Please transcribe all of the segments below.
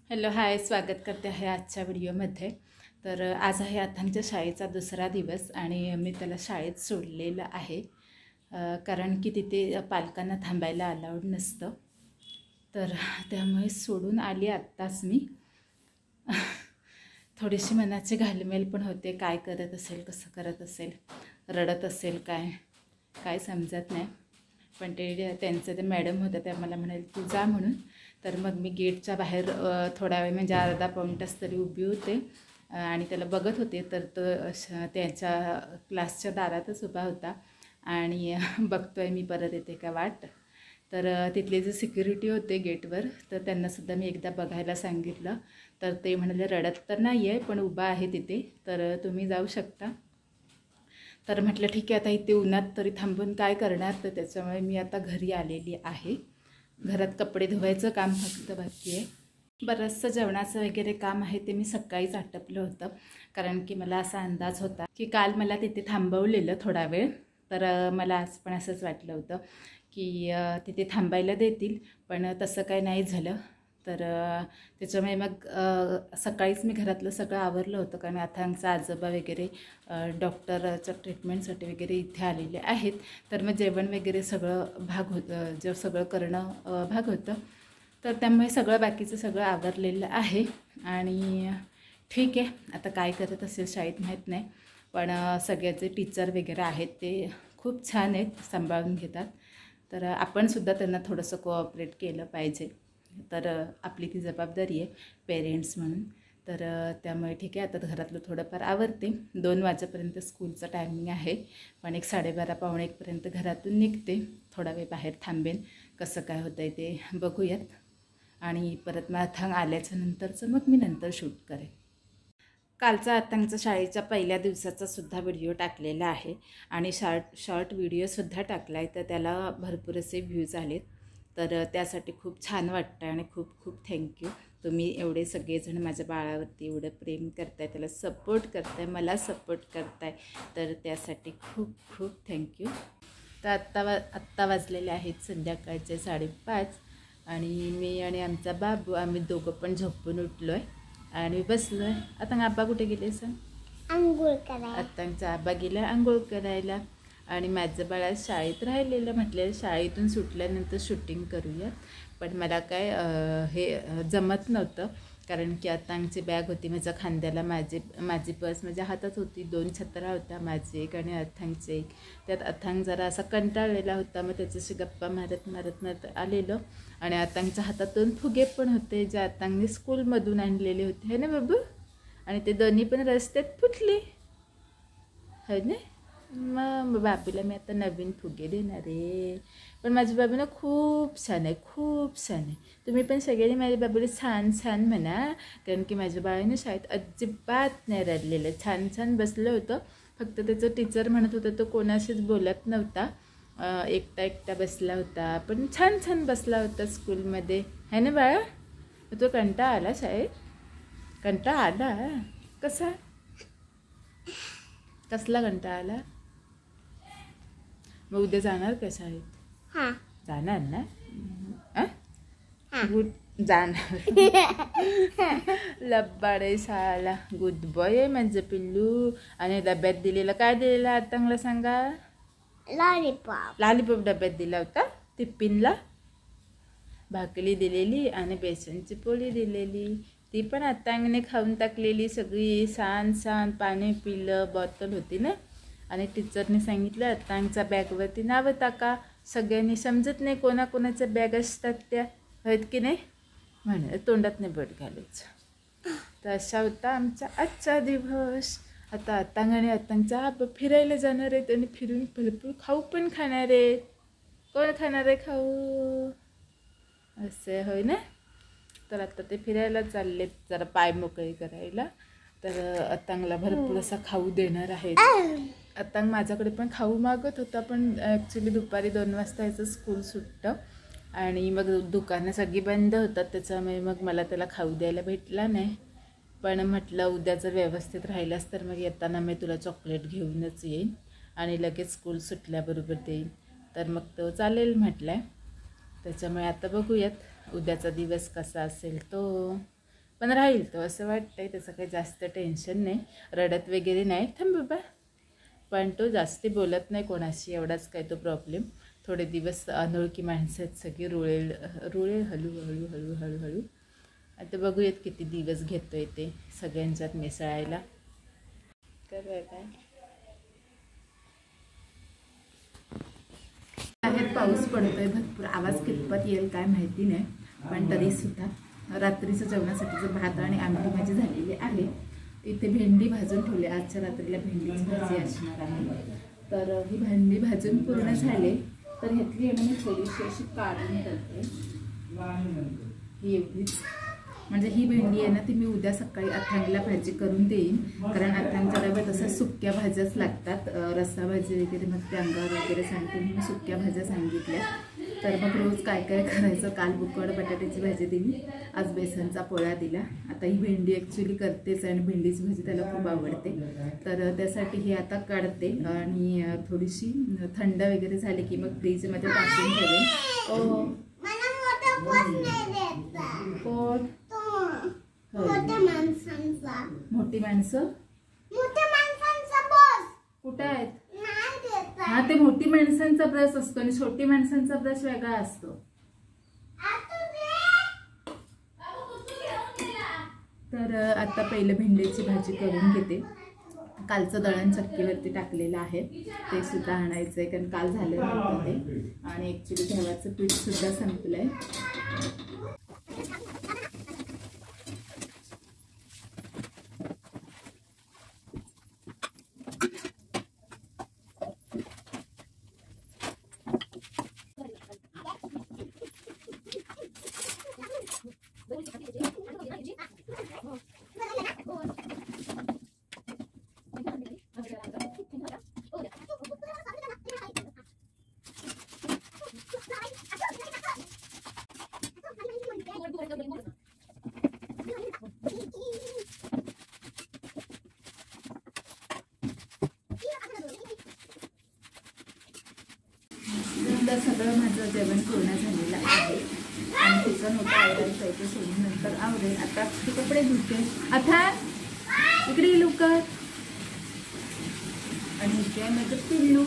Hello hi, स्वागत करते आहे आजच्या व्हिडिओमध्ये। तर आज आहे अथांगच्या शाळेचा दुसरा दिवस आणि मी त्याला शाळेत सोडलेलं आहे कारण की तिथे पालकांना थांबायला अलाउड नसतं। तर त्यामुळे सोडून आली आत्ताच मी। थोडीशी मनाची घालमेल पण होते, काय करत असेल, कसं करत असेल, रडत असेल काय समजत नाही। पण ते त्यांचं ते मॅडम होतं, त्या मला म्हणाले तू जा म्हणून। तर मग मी गेटच्या बाहेर थोडा वेळ म्हणजे अर्धा पाऊण तास तरी उभी होते आणि त्याला बघत होते। तर तो त्याच्या क्लासच्या दारातच उभा होता आणि बघतोय मी परत येते का वाट। तर तिथले जे सिक्युरिटी होते गेटवर, तर त्यांनासुद्धा मी एकदा बघायला सांगितलं। तर ते म्हणाले रडत तर नाही आहे पण उभा आहे तिथे, तर तुम्ही जाऊ शकता। तर म्हटलं ठीक आहे, आता इथे उन्हात तरी थांबून काय करणार। तर त्याच्यामुळे मी आता घरी आलेली आहे। घरात कपडे धुवायचं काम फक्त बाकी आहे। बरंचसं जेवणाचं वगैरे काम आहे ते मी सकाळीच आटपलं होतं, कारण की मला असा अंदाज होता की काल मला तिथे थांबवलेलं थोडा वेळ। तर मला आज पण असंच वाटलं होतं की तिथे थांबायला देतील, पण तसं काही नाही झालं। तर त्याच्यामुळे मग सकाळीच मी घरातलं सगळं आवरलं होतं, कारण अथांगचा आजोबा वगैरे डॉक्टरच्या ट्रीटमेंटसाठी वगैरे इथे आलेले आहेत। तर मग जेवण वगैरे सगळं भाग होतं, जे सगळं करणं भाग होतं। तर त्यामुळे सगळं बाकीचं सगळं आवरलेलं आहे आणि ठीक आहे, आता काय करत असेल शाळेत माहीत नाही। पण सगळ्याचे टीचर वगैरे आहेत ते खूप छान आहेत, सांभाळून घेतात। तर आपणसुद्धा त्यांना थोडंसं कोऑपरेट केलं पाहिजे। तर आपली ती जबाबदारी आहे पेरेंट्स म्हणून। तर त्यामुळे ठीक आहे, आता घरातलं थोडंफार आवरते। 2 वाजेपर्यंत स्कूलचं टायमिंग आहे, पण 1 साडेबारा पावणे 1पर्यंत घरातून निघते। थोडा वेळ बाहेर थांबेन, कसं काय होतं आहे ते बघूयात। आणि परत मग अथांग आल्याच्या नंतरचं मग मी नंतर शूट करेन। कालचा अथांगचा शाळेच्या पहिल्या दिवसाचा सुद्धा व्हिडिओ टाकलेला आहे आणि शॉर्ट व्हिडिओसुद्धा टाकला आहे, तर त्याला भरपूर असे व्ह्यूज आलेत। तर त्यासाठी खूप छान वाटतं आणि खूप खूप थँक्यू। तुम्ही एवढे सगळेजण माझ्या बाळावरती एवढं प्रेम करताय, त्याला सपोर्ट करताय, मला सपोर्ट करताय, तर त्यासाठी खूप खूप थँक्यू। तर आत्ता वाजलेले आहेत संध्याकाळचे 5:30 आणि मी आणि आमचा बाबू आम्ही दोघं पण झोपून उठलो आहे आणि बसलो आहे। आता आब्बा कुठे गेले सांग? आंघोळ करायला। आत्तांचा आब्बा गेला आंघोळ करायला आणि माझं बाळा शाळेत राहिलेलं। म्हटलं शाळेतून सुटल्यानंतर शूटिंग करूया, पण मला काय हे जमत नव्हतं, कारण की अथांगची बॅग होती माझ्या खांद्याला, माझी पर्स माझ्या हातात होती, 2 छत्र्या होत्या, माझी एक आणि अथांगचे एक। त्यात अथांग जरा असा कंटाळलेला होता, मग त्याच्याशी गप्पा मारत आलेलं आणि अथांगच्या हातात 2 फुगे पण होते, जे अथांगने स्कूलमधून आणलेले होते, है ना बाबू? आणि ते दोन्ही पण रस्त्यात फुटले, है ना? मग बाबूला मी आता नवीन फुगे देणार आहे। पण माझ्या बाबू ना खूप छान आहे, खूप छान आहे। तुम्ही पण सगळ्यांनी माझ्या बाबूला छान छान म्हणा, कारण की माझ्या बाळाने शाळेत अजिबात नाही रडलेलं, छान छान बसलं होतं। फक्त त्याचं टीचर म्हणत होतं तो कोणाशीच बोलत नव्हता, एकटा बसला होता, पण छान छान बसला होता स्कूलमध्ये, है ना बाळा? तो कंटाळा आला शाळेत? कंटाळा आला कसा? कसला कंटाळा आला? मग उद्या जाणार का शाळेत? हां जाणार ना? गुड जाणार। लब्बाड आहे शाळेला, गुड बॉय आहे माझं पिल्लू। आणि डब्यात दिलेलं काय दिलेलं अथांगला सांगा? लॉलीपॉप। लॉलीपॉप डब्यात दिला होता टिफिनला। भाकरी दिलेली आणि बेसनची पोळी दिलेली, ती पण अथांगने खाऊन टाकलेली सगळी। सांड पाणी पिलं, बॉटल होती ना। आणि टीचरने सांगितलं अथांगच्या बॅगवरती नावं टाका। सगळ्यांनी समजत नाही कोणाकोणाच्या बॅग असतात त्या, आहेत की नाही, म्हणे तोंडात नाही बोट घालायचं। तर असा होता आमचा आजचा दिवस। आता अथांग आणि अथांगचा आबा फिरायला जाणार आहेत आणि फिरून भरपूर खाऊ पण खाणार आहेत। कोण खाणार आहे खाऊ? असं होय ना? तर आता ते फिरायला चाललेत, जरा पाय मोकळे करायला। तर अथांगला भरपूर असा खाऊ देणार आहेत। अथांग माझ्याकडे पण खाऊ मागत होता, पण ॲक्च्युली दुपारी 2 वाजता याचं स्कूल सुटतं आणि मग दुकानं सगळी बंद होतात, त्याच्यामुळे मग मला त्याला खाऊ द्यायला भेटला नाही। पण म्हटलं उद्या जर व्यवस्थित राहिलास तर मग येताना मी तुला चॉकलेट घेऊनच येईन आणि लगेच स्कूल सुटल्याबरोबर देईन। तर मग तो चालेल म्हटलं आहे। त्याच्यामुळे आता बघूयात उद्याचा दिवस कसा असेल तो। पण राहील तो असं वाटतंय. त्याचं काही जास्त टेन्शन नाही, रडत वगैरे नाही. थांब बाबा. पण तो जास्त बोलत नाही कोणाशी, एवढाच काय तो प्रॉब्लेम. थोडे दिवस अनोळखी माणसं आहेत सगळी, रुळेल हळूहळू हळूहळू. आता बघूयात किती दिवस घेतोय ते सगळ्यांच्यात मिसळायला. काय बाहेर पाऊस पडतोय भरपूर, आवाज कितपत येईल काय माहिती नाही. पण तरीसुद्धा रात्रीचं जेवणासाठीचं भात आणि आमटी माझी झालेली आहे. इथे भेंडी भाजून ठेवली, आजच्या रात्रीला भेंडीची भाजी असणार आहे. तर ही भेंडी भाजून पूर्ण झाले तर घेतली आणि मी थोडीशी अशी काढून करते. ही एवढीच, म्हणजे ही भेंडी आहे ना ती मी उद्या सकाळी अथांगला भाजी करून देईन. कारण अथांगच्या डब्यात तसं सुक्या भाज्याच लागतात, रस्सा भाजी वगैरे मग त्या अंगावर वगैरे सांगते मी सुक्या भाज्या सांगितल्या. तर मग रोज काय काय करायचं. काल बुकड बटाट्याची भाजी दिली, आज बेसनचा पोळा दिला. आता ही भेंडी ॲक्च्युली करतेच आणि भेंडीची भाजी त्याला खूप आवडते. तर त्यासाठी ही आता काढते आणि थोडीशी थंड वगैरे झाली की मग फ्रीजमध्ये टाकून ठेवेन. कोण मोठी माणसं कुठे आहेत? हा, ते मोठी माणसांचा ब्रश असतो आणि छोटी माणसांचा ब्रश वेगळा असतो. तर आता पहिलं भेंडीची भाजी करून घेते. कालचं दळण चक्कीवरती टाकलेलं आहे, ते सुद्धा आणायचं आहे कारण काल झालं नव्हतं ते. आणि ॲक्च्युली गव्हाचं पीठ सुद्धा संपलंय. सगळं माझं जेवण पूर्ण झालेलं आहे आणि किचन होतं आवरायचं आहे, ते सोडून नंतर आवरेल. आता ते कपडे धुते. आता इकडे लवकर. आणि इथे आहे माझं पिल्लू.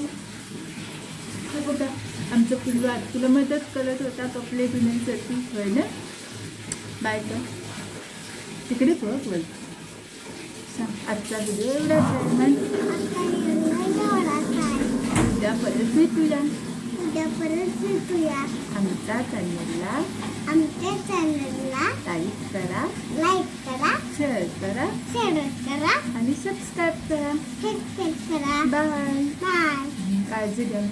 बघा आमचं पिल्लू आज तुला मदत करत होता कपडे धुण्यासाठी, होय ना? बाय कर तिकडे बघ बोल. सांग आजचा व्हिडिओ एवढाच आहे. उद्या परत भेटूया. आमच्या चॅनलला लाईक करा, शेअर करा आणि सबस्क्राईब करा. बाय. काळजी घ्या.